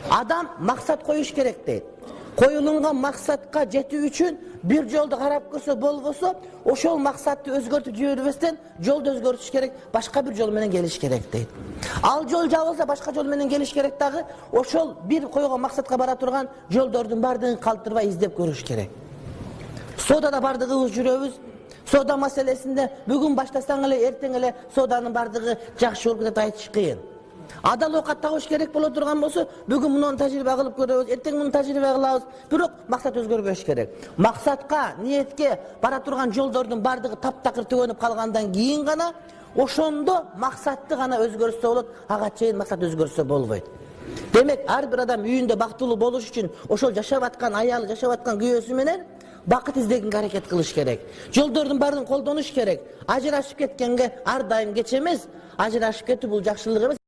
Adam maksat koyuş gerek deydi. Koyulungan maksatka jetүү üчүn bir joldu karap көрсө болбосо, ошол максатты өзгөртүп жибербестен жолду өзгөртүш керек, башка bir жол менен келиш керек дейт. Ал жол жабылса башка жол менен келиш керек дагы, ошол bir койгон максатка бара турган жолдордун бардыгын калтырбай издеп көрүш керек. Содада бардыгыбыз жүрөбүз. Сода маселесинде бүгүн баштасаң эле эртең эле соданын бардыгы жакшы болуп кетет айтыш кыйын. Адал окат табыш керек боло турган болсо, бүгүн мунун тажрыйба кылып көрөбүз, эртең мунун тажрыйба кылабыз. Бирок максат өзгөрбөш керек. Максатка, ниетке бара турган жолдордун бардыгы таптакыр төгөнүп калгандан кийин гана ошондо максатты гана өзгөрсө болот, ага чейин максат өзгөрсө болбойт. Демек, ар бир адам үйүндө бактылуу болуш үчүн ошол жашап аткан аялы, жашап аткан күйөөсү менен бакыт издегенге аракет кылыш керек. Жолдордун баарын колдонуш керек. Ажырашып кеткенге ар дайым кеч эмес, ажырашып кетүү бул жакшылык эмес.